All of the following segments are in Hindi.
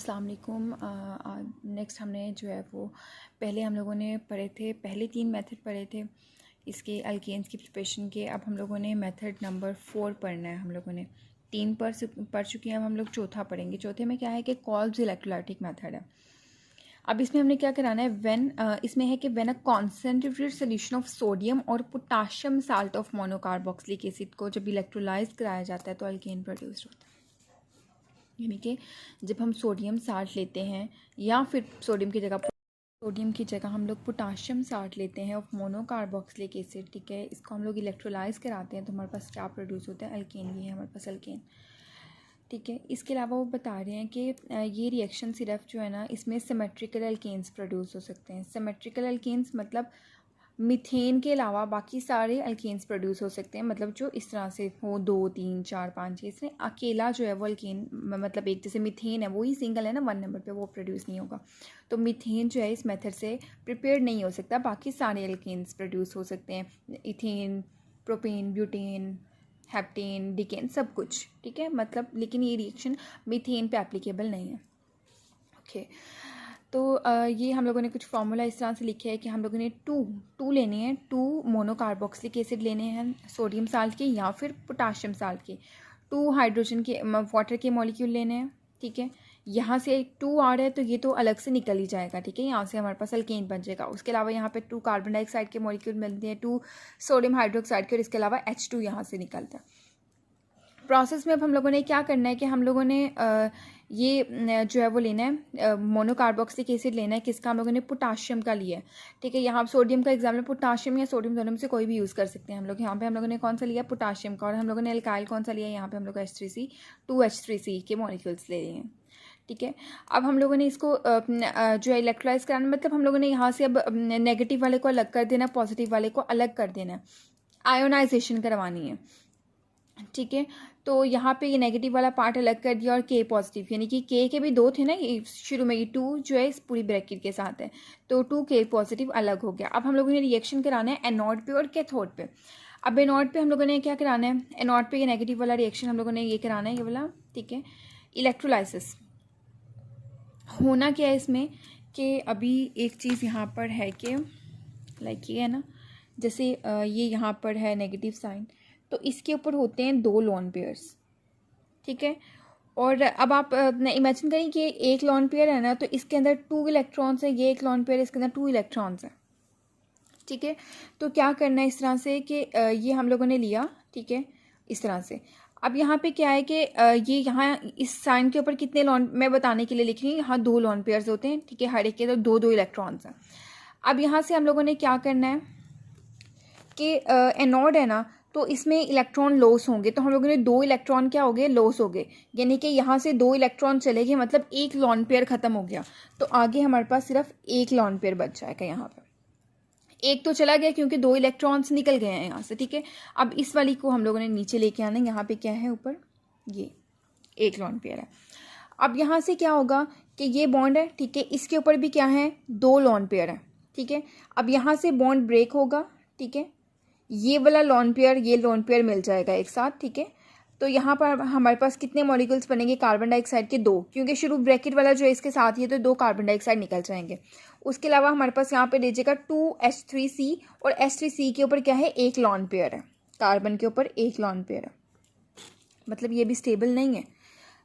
अस्सलाम वालेकुम। नेक्स्ट हमने जो है वो पहले हम लोगों ने पढ़े थे, पहले 3 मेथड पढ़े थे इसके अल्केन्स की प्रिपरेशन के। अब हम लोगों ने मेथड नंबर 4 पढ़ना है। हम लोगों ने 3 पढ़ चुके हैं, अब हम लोग चौथा पढ़ेंगे। चौथे में क्या है कि कॉल्ब्स इलेक्ट्रोलाइटिक मेथड है। अब इसमें हमने क्या कराना है, इसमें है कि when a concentrated solution of sodium और potassium salt of monocarboxylic acid को जब इलेक्ट्रोलाइज कराया जाता है तो अल्केन प्रोड्यूस होता है। यानी कि जब हम सोडियम साल्ट लेते हैं या फिर सोडियम की जगह हम लोग पोटाशियम साल्ट लेते हैं ऑफ मोनोकार्बोक्सिलिक एसिड, ठीक है, इसको हम लोग इलेक्ट्रोलाइज कराते हैं तो हमारे पास क्या प्रोड्यूस होता है, अल्केन। ये है हमारे पास अल्केन, ठीक है। इसके अलावा वो बता रहे हैं कि ये रिएक्शन सिर्फ जो है ना, इसमें सिमेट्रिकल अल्केन्स प्रोड्यूस हो सकते हैं। सिमेट्रिकल अल्केन्स मतलब मीथेन के अलावा बाकी सारे अल्केन्स प्रोड्यूस हो सकते हैं, मतलब जो इस तरह से हो 2 3 4 5 6। इसमें अकेला जो है वो अल्केन, मतलब एक जैसे मीथेन है वो ही सिंगल है ना 1 नंबर पे, वो प्रोड्यूस नहीं होगा। तो मीथेन जो है इस मेथड से प्रिपेयर नहीं हो सकता, बाकी सारे अल्केन्स प्रोड्यूस हो सकते हैं, इथेन, प्रोपेन, ब्यूटेन, हेप्टेन, डिकेन, सब कुछ, ठीक है। मतलब लेकिन ये रिएक्शन मीथेन पे एप्लीकेबल नहीं है, ओके। तो ये हम लोगों ने कुछ फार्मूला इस तरह से लिखे है कि हम लोगों ने टू लेने हैं, 2 मोनोकार्बोक्सिलिक एसिड लेने हैं सोडियम साल्ट के या फिर पोटाशियम साल्ट के, 2 हाइड्रोजन के वाटर के मॉलिक्यूल लेने हैं, ठीक है। यहाँ से 2 आ रहा है तो ये तो अलग से निकल ही जाएगा, ठीक है, यहाँ से हमारे पास अल्केन बन जाएगा। उसके अलावा यहाँ पे 2 कार्बन डाइऑक्साइड के मॉलिक्यूल मिलते हैं, 2 सोडियम हाइड्रोक्साइड के, और इसके अलावा H2 यहाँ से निकलता है। प्रोसेस में अब हम लोगों ने क्या करना है कि हम लोगों ने ये जो है वो लेना है मोनोकार्बोक्सिलिक एसिड लेना है, किसका, हम लोगों ने पोटाशियम का लिया है, ठीक है। यहाँ सोडियम का एग्जाम्पल, पोटाशियम या सोडियम दोनों में से कोई भी यूज़ कर सकते हैं हम लोग। यहाँ पे हम लोगों ने कौन सा लिया, पोटाशियम का, और हम लोगों ने एल्काइल कौन सा लिया, यहाँ पे हम लोग H3C 2H3C के मॉलिक्यूल्स ले रहे हैं, ठीक है। अब हम लोगों ने इसको जो है इलेक्ट्रोलाइज कराना, मतलब हम लोगों ने यहाँ से अब नेगेटिव वाले को अलग कर देना, पॉजिटिव वाले को अलग कर देना है, आयोनाइजेशन करवानी है, ठीक है। तो यहाँ पे ये नेगेटिव वाला पार्ट अलग कर दिया और के पॉजिटिव, यानी कि के के भी 2 थे ना, ये शुरू में, ये 2 जो है इस पूरी ब्रैकेट के साथ है, तो 2 के पॉजिटिव अलग हो गया। अब हम लोगों ने रिएक्शन कराना है एनोड पे और कैथोड पे। अब एनोड पे हम लोगों ने क्या कराना है, एनोड पे ये नेगेटिव वाला रिएक्शन हम लोगों ने ये कराना है, ये वाला, ठीक है, इलेक्ट्रोलाइसिस। होना क्या है इसमें कि अभी एक चीज़ यहाँ पर है कि लाइक ये है ना, जैसे ये यहाँ पर है नेगेटिव साइन, तो इसके ऊपर होते हैं 2 लोन पेयर्स, ठीक है। और अब आप इमेजिन करें कि एक लोन पेयर है ना, तो इसके अंदर 2 इलेक्ट्रॉन्स है, ये एक लोन पेयर, इसके अंदर 2 इलेक्ट्रॉन्स है, ठीक है। तो क्या करना है इस तरह से कि ये हम लोगों ने लिया, ठीक है, इस तरह से। अब यहाँ पे क्या है कि ये यहाँ इस साइन के ऊपर कितने लोन, मैं बताने के लिए लिख रही हूँ, यहाँ 2 लोन पेयर्स होते हैं, ठीक है, हर एक के तो 2 इलेक्ट्रॉन्स हैं। अब यहाँ से हम लोगों ने क्या करना है कि एनोड है ना, तो इसमें इलेक्ट्रॉन लॉस होंगे, तो हम लोगों ने 2 इलेक्ट्रॉन क्या हो गए, लॉस हो गए, यानी कि यहाँ से 2 इलेक्ट्रॉन चले गए, मतलब एक लॉन पेयर खत्म हो गया। तो आगे हमारे पास सिर्फ एक लॉन पेयर बच जाएगा, यहाँ पर एक तो चला गया क्योंकि 2 इलेक्ट्रॉन्स निकल गए हैं यहाँ से, ठीक है। अब इस वाली को हम लोगों ने नीचे लेके आना है, यहाँ पे क्या है ऊपर, ये एक लॉन पेयर है। अब यहाँ से क्या होगा कि ये बॉन्ड है, ठीक है, इसके ऊपर भी क्या है, 2 लॉन पेयर है, ठीक है। अब यहाँ से बॉन्ड ब्रेक होगा, ठीक है, ये वाला लॉन पेयर, ये लॉन पेयर मिल जाएगा एक साथ, ठीक है। तो यहाँ पर हमारे पास कितने मॉलिक्यूल्स बनेंगे, कार्बन डाइऑक्साइड के 2, क्योंकि शुरू ब्रैकेट वाला जो है इसके साथ ही है, तो 2 कार्बन डाइऑक्साइड निकल जाएंगे। उसके अलावा हमारे पास यहाँ पे लीजिएगा 2H3C, और H3C के ऊपर क्या है, एक लॉन पेयर है, कार्बन के ऊपर एक लॉन पेयर है, मतलब ये भी स्टेबल नहीं है।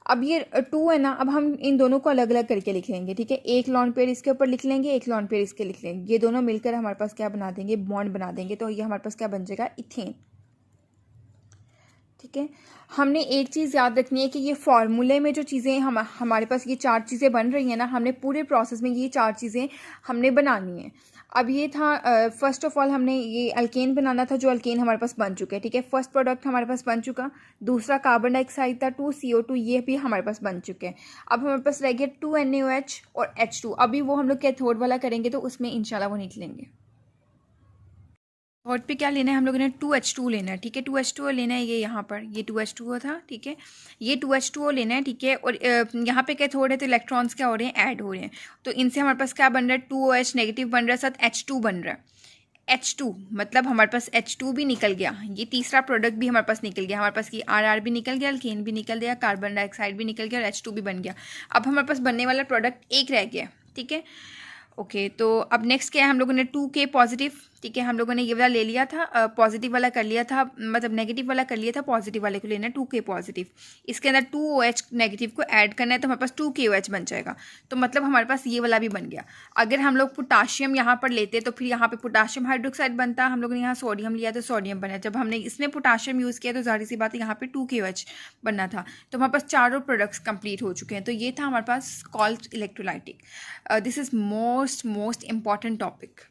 अब ये 2 है ना, अब हम इन दोनों को अलग अलग करके लिख लेंगे, ठीक है, एक लॉन पेयर इसके ऊपर लिख लेंगे, एक लॉन पेयर इसके लिख लेंगे, ये दोनों मिलकर हमारे पास क्या बना देंगे, बॉन्ड बना देंगे, तो ये हमारे पास क्या बन जाएगा, इथेन, ठीक है। हमने एक चीज़ याद रखनी है कि ये फार्मूले में जो चीज़ें हमारे पास ये 4 चीज़ें बन रही हैं ना, हमने पूरे प्रोसेस में ये 4 चीज़ें हमने बनानी है। अब ये था फर्स्ट ऑफ ऑल हमने ये अल्केन बनाना था, जो अल्केन हमारे पास बन चुके हैं, ठीक है, फर्स्ट प्रोडक्ट हमारे पास बन चुका। दूसरा कार्बन डाइऑक्साइड था 2CO2, ये भी हमारे पास बन चुके हैं। अब हमारे पास रह गया 2NaOH और H2, अभी वो हम लोग कैथोड वाला करेंगे तो उसमें इंशाल्लाह वो निकलेंगे। और पे क्या लेना है, हम लोगों ने 2H2 लेना है, ठीक है, 2H2 लेना है, ये यहाँ पर ये 2H2 था, ठीक है, ये 2H2 लेना है, ठीक है। और यहाँ पे कैथोड है तो इलेक्ट्रॉन्स क्या हो रहे हैं, ऐड हो रहे हैं, तो इनसे हमारे पास क्या बन रहा है, 2OH नेगेटिव बन रहा है, साथ H2 बन रहा है, H2, मतलब हमारे पास H2 भी निकल गया, ये तीसरा प्रोडक्ट भी हमारे पास निकल गया, हमारे पास की RR भी निकल गया, अल्केन भी निकल गया, कार्बन डाइऑक्साइड भी निकल गया और H2 भी बन गया। अब हमारे पास बनने वाला प्रोडक्ट एक रह गया, ठीक है। ओके, तो अब नेक्स्ट क्या है, हम लोगों ने 2K पॉजिटिव, ठीक है, हम लोगों ने ये वाला ले लिया था, पॉजिटिव वाला कर लिया था, मतलब नेगेटिव वाला कर लिया था, पॉजिटिव वाले को लेना है 2K पॉजिटिव। इसके अंदर 2OH नेगेटिव को ऐड करना है तो हमारे पास 2KOH बन जाएगा। तो मतलब हमारे पास ये वाला भी बन गया। अगर हम लोग पोटाशियम यहाँ पर लेते तो फिर यहाँ पे पोटाशियम हाइड्रोक्साइड बनता, हम लोगों ने यहाँ सोडियम लिया तो सोडियम बना। जब हमने इसमें पोटाशियम यूज़ किया तो जाहिर सी बात है यहाँ पे 2KOH बनना था। तो हमारे पास चारों प्रोडक्ट्स कंप्लीट हो चुके हैं। तो ये था हमारे पास called electrolytic. This is most important topic.